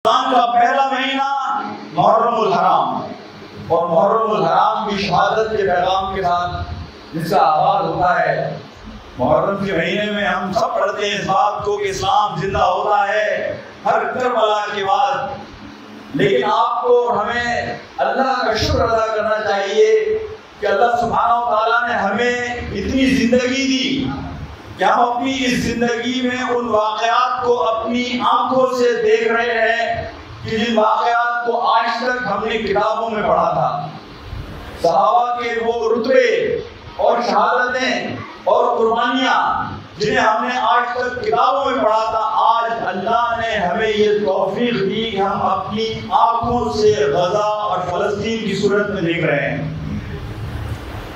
رمضان کا پہلا مہینہ محرم الحرام، اور محرم الحرام کی شہادت کے پیغام کے ساتھ جس کا آغاز ہوتا ہے۔ محرم کے مہینے میں ہم سب پڑھتے ہیں اس بات کو کہ اسلام زندہ ہوتا ہے ہر کربلا کے بعد، لیکن آپ کو اور ہمیں اللہ کا شکر ادا کرنا چاہیے کہ اللہ سبحانہ و تعالیٰ نے ہمیں اتنی زندگی دی کہ ہم اپنی اس زندگی میں ان واقعات کو اپنی آنکھوں سے دیکھ رہے ہیں کہ جن واقعات کو آج تک ہم نے کتابوں میں پڑھا تھا۔ صحابہ کے وہ رتبے اور شہادتیں اور قربانیاں جنہیں ہم نے آج تک کتابوں میں پڑھا تھا، آج اللہ نے ہمیں یہ توفیق دی کہ ہم اپنی آنکھوں سے غزہ اور فلسطین کی صورت میں دیکھ رہے ہیں۔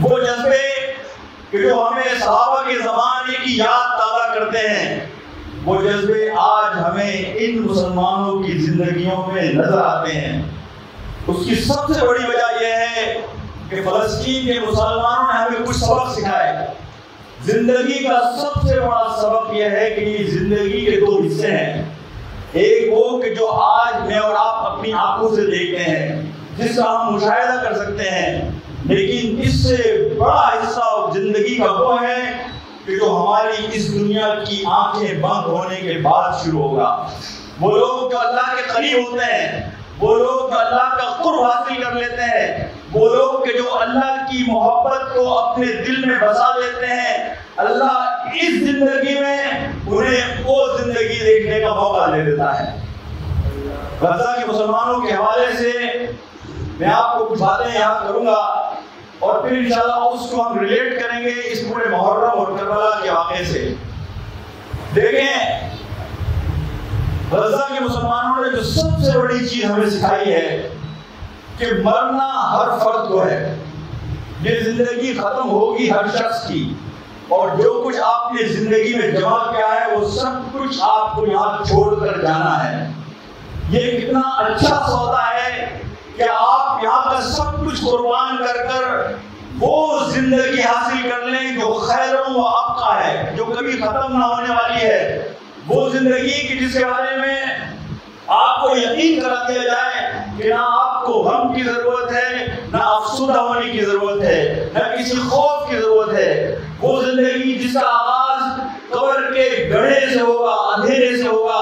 وہ جذبے کہ جو ہمیں صحابہ کے زمانے کی یاد تازہ کرتے ہیں، وہ جذبے آج ہمیں ان مسلمانوں کی زندگیوں میں نظر آتے ہیں۔ اس کی سب سے بڑی وجہ یہ ہے کہ فلسطین کے مسلمانوں نے ہمیں کچھ سبق سکھائے۔ زندگی کا سب سے بڑا سبق یہ ہے کہ یہ زندگی کے دو حصے ہیں، ایک وہ کہ جو آج میں اور آپ اپنی آنکھوں سے دیکھتے ہیں، جس کا ہم مشاہدہ کر سکتے ہیں، لیکن اس سے بڑا حصہ زندگی کا وہ ہے کہ جو ہماری اس دنیا کی آنکھیں بند ہونے کے بعد شروع ہوگا۔ وہ لوگ جو اللہ کے قریب ہوتے ہیں، وہ لوگ جو اللہ کا قرب حاصل کر لیتے ہیں، وہ لوگ کہ جو اللہ کی محبت کو اپنے دل میں بسا لیتے ہیں، اللہ اس زندگی میں انہیں وہ زندگی دیکھنے کا موقع دے دیتا ہے۔ غزہ کے مسلمانوں کے حوالے سے میں آپ کو کچھ باتیں یاد کروں گا اور پھر انشاءاللہ اس کو ہم ریلیٹ کریں گے اس پورے محرم اور کربلا کے واقعے سے۔ دیکھیں، غزہ کے مسلمانوں نے جو سب سے بڑی چیز ہمیں سکھائی ہے کہ مرنا ہر فرد کو ہے، یہ زندگی ختم ہوگی ہر شخص کی، اور جو کچھ آپ نے زندگی میں جمع کیا ہے وہ سب کچھ آپ کو یہاں چھوڑ کر جانا ہے۔ یہ کتنا اچھا سودا ہے کہ آپ یہاں کا سب کچھ قربان کر کر وہ زندگی حاصل کر لیں جو خیر و ابقا ہے، جو کبھی ختم نہ ہونے والی ہے، وہ زندگی کی جس کے بارے میں آپ کو یقین کرا دیا جائے کہ نہ آپ کو غم کی ضرورت ہے، نہ افسردہ ہونے کی ضرورت ہے، نہ کسی خوف کی ضرورت ہے۔ وہ زندگی جس کا آغاز قبر کے گڑھے سے ہوگا، اندھیرے سے ہوگا،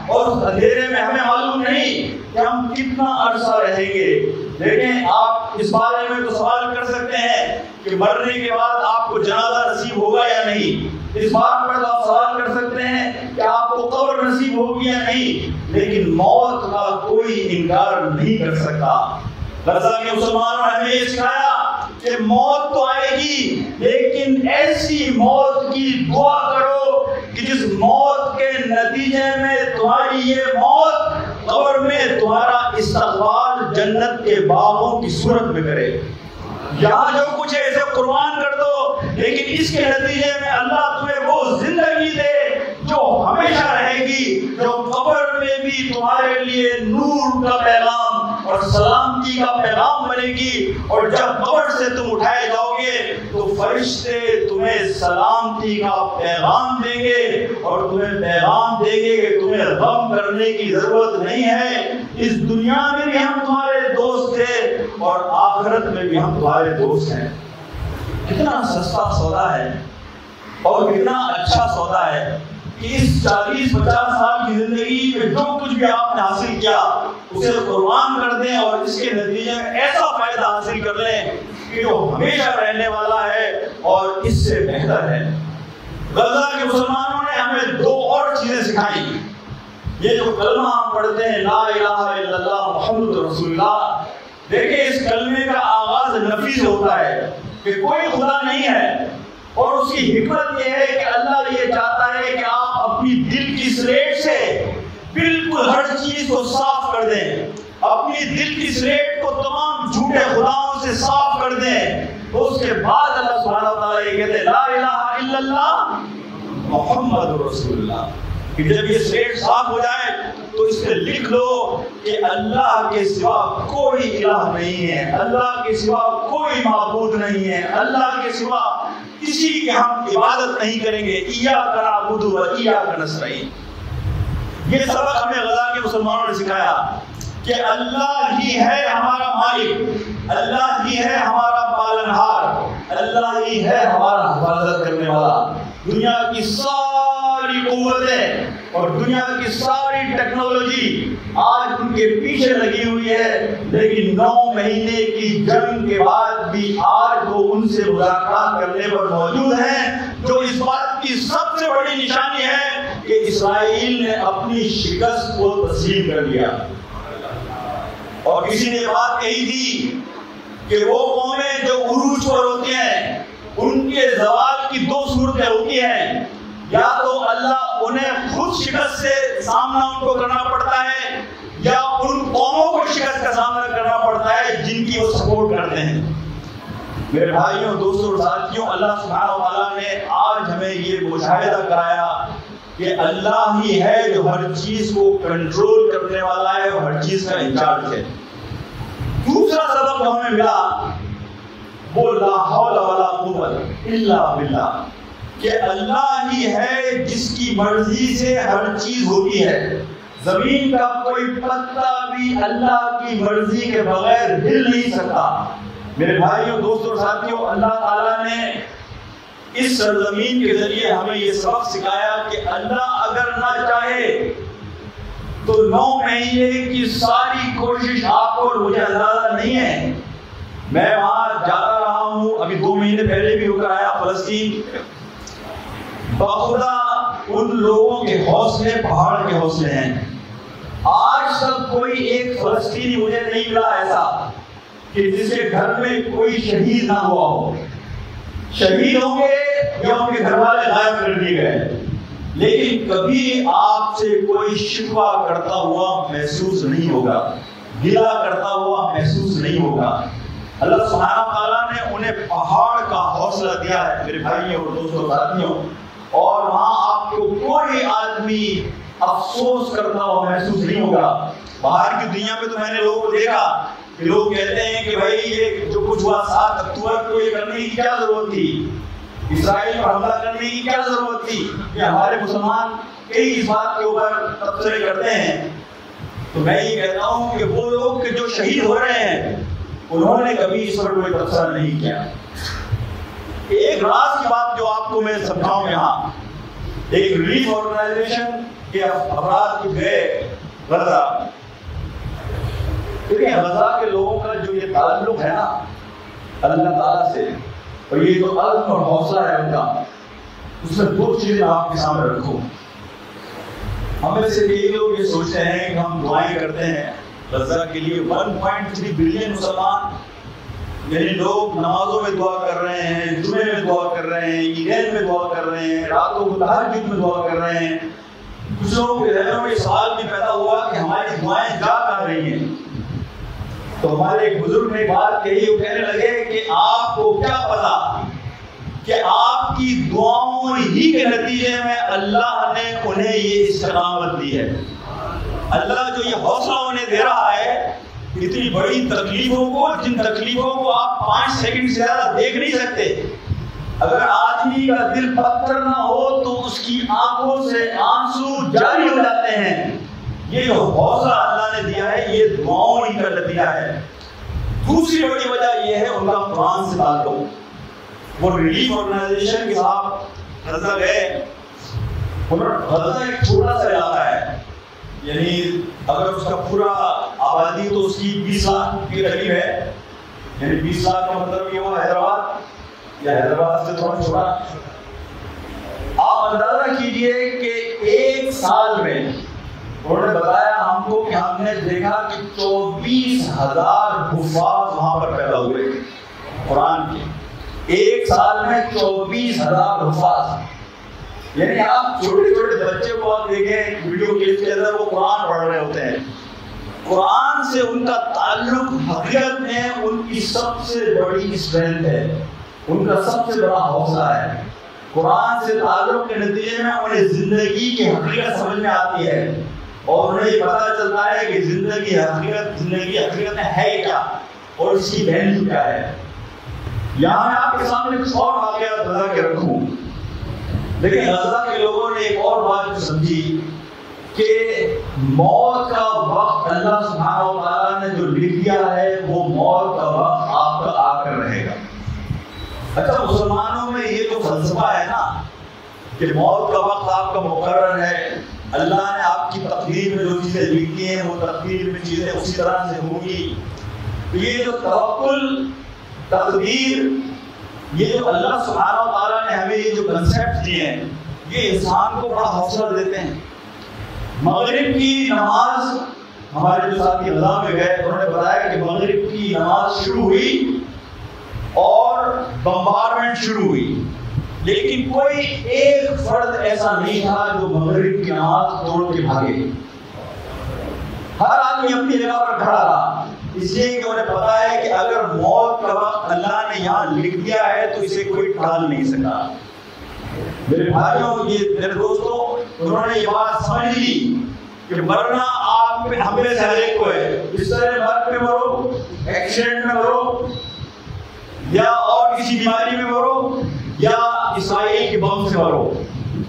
اور اس اندھیرے میں ہمیں معلوم نہیں کہ ہم کتنا عرصہ رہیں گے۔ لیکن آپ اس بارے میں تو سوال کر سکتے ہیں کہ مرنے کے بعد آپ کو جنازہ نصیب ہوگا یا نہیں، اس بات پر تو آپ سوال کر سکتے ہیں کہ آپ کو قبر نصیب ہوگی یا نہیں، لیکن موت کا کوئی انکار نہیں کر سکتا۔ غزہ کے مسلمانوں نے ہمیں یہ سکھایا کہ موت تو آئے گی، لیکن ایسی موت کی دعا کرو کہ جس موت کے نتیجے میں تمہاری یہ موت قبر میں تمہارا استقبال جنت کے باغوں کی صورت میں کرے۔ یہاں جو کچھ ہے اسے قربان کر دو، لیکن اس کے نتیجے میں اللہ تمہیں وہ زندگی دے جو ہمیشہ رہے گی، جو قبر میں بھی تمہارے لیے نور کا پیغام اور سلامتی کا پیغام بنے گی، اور جب قبر سے تم اٹھائے جاؤ گے تو فرشتے تمہیں سلامتی کا پیغام دیں گے اور تمہیں پیغام دیں گے کہ تمہیں غم کرنے کی ضرورت نہیں ہے، اس دنیا میں بھی ہم تمہارے دوست تھے اور آخرت میں بھی ہم تمہارے دوست ہیں۔ کتنا سستا سودا ہے اور کتنا اچھا سودا ہے کہ اس 40-50 سال کی زندگی میں جو کچھ بھی آپ نے حاصل کیا اسے قربان کر دیں اور اس کے نتیجے میں ایسا فائدہ حاصل کر لیں کہ جو ہمیشہ رہنے والا ہے اور اس سے بہتر ہے۔ غزہ کے مسلمانوں نے ہمیں دو اور چیزیں سکھائی۔ یہ جو کلمہ ہم پڑھتے ہیں لا الہ الا اللہ محمد رسول اللہ، دیکھیں اس کلمے کا آغاز نفی سے ہوتا ہے کہ کوئی خدا نہیں ہے، اور اس کی حکمت یہ ہے کہ اللہ یہ چاہتا ہے کہ آپ اپنی دل کی سلیٹ سے بالکل ہر چیز کو صاف کر دیں، اپنی دل کی سلیٹ کو تمام جھوٹے خداؤں سے صاف کر دیں۔ تو اس کے بعد اللہ سبحانہ وتعالیٰ یہ کہتے ہیں لا الہ الا اللہ محمد رسول اللہ، کہ جب یہ سلیٹ صاف ہو جائے تو اس پہ لکھ لو کہ اللہ کے سوا کوئی الہ نہیں ہے، اللہ کے سوا کوئی معبود نہیں ہے، اللہ کے سوا کسی کی ہم عبادت نہیں کریں گے، ایاک نعبد و ایاک نستعین۔ یہ سبق ہمیں غزہ کے مسلمانوں نے سکھایا کہ اللہ ہی ہے ہمارا مالک، اللہ ہی ہے ہمارا پالنہار، اللہ ہی ہے ہمارا حفاظت کرنے والا۔ دنیا کی ساری قوتیں اور دنیا کی ساری ٹیکنالوجی آج ان کے پیچھے لگی ہوئی ہے، لیکن 9 مہینے کی جنگ کے بعد بھی آج وہ ان سے مذاکرات کرنے پر موجود ہیں، جو اس بات کی سب سے بڑی نشانی ہے کہ اسرائیل نے اپنی شکست کو تسلیم کر لیا۔ اور کسی نے یہ بات کہی تھی کہ وہ قومیں جو عروج پر ہوتی ہیں ان کے زوال کی 2 صورتیں ہوتی ہیں، یا تو اللہ انہیں خود شکست سے سامنا ان کو کرنا پڑتا ہے، یا ان قوموں کو شکست کا سامنا کرنا پڑتا ہے جن کی وہ سپورٹ کرتے ہیں۔ میرے بھائیوں، دوستوں اور ساتھیوں، اللہ سبحانہ و تعالیٰ نے آج ہمیں یہ مشاہدہ کرایا کہ اللہ ہی ہے جو ہر چیز کو کنٹرول کرنے والا ہے اور ہر چیز کا انچارج ہے۔ دوسرا سبق جو ہمیں ملا وہ لا حول ولا قوت الا باللہ، کہ اللہ ہی ہے جس کی مرضی سے ہر چیز ہوتی ہے۔ زمین کا کوئی پتا بھی اللہ کی مرضی کے بغیر ہل نہیں سکتا۔ میرے بھائیوں، دوستوں اور ساتھیوں، اللہ تعالیٰ نے اس سرزمین کے ذریعے ہمیں یہ سبق سکھایا کہ اللہ اگر نہ چاہے تو 9 مہینے کی ساری کوشش آپ کو اور مجھے اندازہ نہیں ہے۔ میں وہاں جاتا رہا ہوں، ابھی 2 مہینے پہلے بھی ہو کر آیا فلسطین۔ بخدا ان لوگوں کے حوصلے پہاڑ کے حوصلے ہیں۔ آج تک کوئی ایک فلسطینی مجھے نہیں ملا ایسا کہ جس کے گھر میں کوئی شہید نہ ہوا ہو۔ شہید ہوں گے یا ان کے گھر والے غائب کر دیے گئے، لیکن کبھی آپ سے کوئی شکوہ کرتا ہوا محسوس نہیں ہوگا، گلہ کرتا ہوا محسوس نہیں ہوگا۔ اللہ سبحانہ تعالیٰ نے انہیں پہاڑ کا حوصلہ دیا ہے میرے بھائیوں اور دوستوں ساتھیوں، اور وہاں آپ کو کوئی آدمی افسوس کرتا ہوا محسوس نہیں ہوگا۔ باہر کی دنیا میں تو میں نے لوگوں کو دیکھا کہ لوگ کہتے ہیں کہ بھائی یہ جو کچھ ہوا 7 اکتوبر کو یہ کرنے کی کیا ضرورت تھی، اسرائیل پر حملہ کرنے کی کیا ضرورت تھی، کہ ہمارے مسلمان کئی اس بات کے اوپر تبصرے کرتے ہیں۔ تو میں یہ کہتا ہوں کہ وہ لوگ جو شہید ہو رہے ہیں انہوں نے کبھی اس پر کوئی تبصرہ نہیں کیا۔ ایک راز کی بات جو آپ کو میں سمجھاؤں، یہاں ایک ریلیف آرگنائزیشن کے افراد جو گئے غزہ، دیکھیں غزہ کے لوگوں کا جو یہ تعلق ہے نا اللہ تعالیٰ سے، اور یہ جو عزم اور حوصلہ ہے ان کا، اس میں 2 چیزیں آپ کے سامنے رکھو۔ ہم میں سے کئی لوگ یہ سوچتے ہیں کہ ہم دعائیں کرتے ہیں غزہ کے لیے، 1.3 بلین مسلمان، یعنی لوگ نمازوں میں دعا کر رہے ہیں، جمعے میں دعا کر رہے ہیں، عیدین میں دعا کر رہے ہیں، راتوں کو تہجد میں دعا کر رہے ہیں۔ کچھ لوگوں کے ذہنوں میں یہ سوال بھی پیدا ہوا کہ ہماری دعائیں جا کہاں رہی ہیں؟ تو ہمارے ایک بزرگ نے بات کہی، وہ کہنے لگے کہ آپ کو کیا پتا کہ آپ کی دعاؤں ہی کے نتیجے میں اللہ نے انہیں یہ استقامت دی ہے۔ اللہ جو یہ حوصلہ انہیں دے رہا ہے، اتنی بڑی تکلیفوں کو، جن تکلیفوں کو آپ 5 سیکنڈ سے زیادہ دیکھ نہیں سکتے، اگر آدمی کا دل پتھر نہ ہو تو اس کی آنکھوں سے آنسو جاری ہو جاتے ہیں۔ یہ جو حوصلہ اللہ نے دیا ہے یہ دعاؤں ہی کا نتیجہ ہے۔ دوسری بڑی وجہ یہ ہے ان کا قرآن سے تعلق۔ وہ ریلیف آرگنائزیشن کے ساتھ غزہ گئے، غزہ ایک چھوٹا سا علاقہ ہے، یعنی اگر اس کا پورا آبادی تو اس کی 20 لاکھ کے قریب ہے، یعنی 20 لاکھ کا مطلب یہ ہوا حیدرآباد یا حیدرآباد سے تھوڑا چھوٹا۔ آپ اندازہ کیجئے کہ 1 سال میں انہوں نے بتایا ہم کو کہ ہم نے دیکھا کہ 24,000 حفاظ وہاں پر پیدا ہوئے قرآن کے۔ 1 سال میں 24,000 حفاظ، یعنی آپ چھوٹے چھوٹے بچے کو آپ دیکھیں ویڈیو کلپ کے اندر وہ قرآن پڑھ رہے ہوتے ہیں۔ قرآن سے ان کا تعلق حقیقت میں ان کی سب سے بڑی اسٹرینتھ ہے، ان کا سب سے بڑا حوصلہ ہے۔ قرآن سے تعلق کے نتیجے میں انہیں زندگی کی حقیقت سمجھ میں آتی ہے، اور انہیں یہ پتہ چلتا ہے کہ زندگی حقیقت میں ہے کیا اور اس کی ویلیو کیا ہے۔ یہاں میں آپ کے سامنے کچھ اور واقعات بتا کے رکھوں، لیکن غزہ کے لوگوں نے ایک اور بات جو سمجھی کہ موت کا وقت اللہ سبحانہ و تعالیٰ نے جو لکھ دیا ہے وہ موت کا وقت آپ کا آ کر رہے گا۔ اچھا مسلمانوں میں یہ جو فلسفہ ہے نا کہ موت کا وقت آپ کا مقرر ہے، اللہ نے آپ کی تقدیر میں جو چیزیں لکھی ہیں وہ تقدیر میں چیزیں اسی طرح سے ہوں گی، تو یہ جو توکل، تقدیر، یہ جو اللہ سبحانہ و تعالیٰ نے ہمیں یہ جو کنسیپٹ دیے ہیں یہ انسان کو بڑا حوصلہ دیتے ہیں۔ مغرب کی نماز، ہمارے جو ساتھی غزہ میں گئے انہوں نے بتایا کہ مغرب کی نماز شروع ہوئی اور بمبارمنٹ شروع ہوئی، لیکن کوئی ایک فرد ایسا نہیں تھا جو مغرب کی نماز توڑ کے بھاگے۔ ہر آدمی اپنی جگہ پر کھڑا رہا، اس لیے کہ انہیں پتا ہے کہ اگر موت کا وقت اللہ نے یہاں لکھ دیا ہے تو اسے کوئی ٹال نہیں سکا۔ میرے بھائیوں، یہ میرے دوستوں، انہوں نے یہ بات سمجھ لی کہ مرنا آپ پہ ہم میں سے ہر ایک کو ہے۔ اس طرح مرد میں مرو، ایکسیڈنٹ میں مرو، یا اور کسی بیماری میں مرو، یا اسرائیل کے بم سے مرو،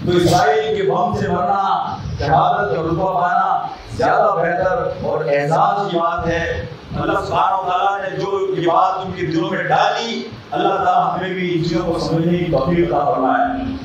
تو اسرائیل کے بم سے مرنا، شہادت کا رتبہ پانا زیادہ بہتر اور اعزاز کی بات ہے۔ اللہ سبحانہ و تعالیٰ نے جو یہ بات ان کے دلوں میں ڈالی، اللہ تعالیٰ ہمیں بھی ان چیزوں کو سمجھنے کی توفیق عطا فرمائے۔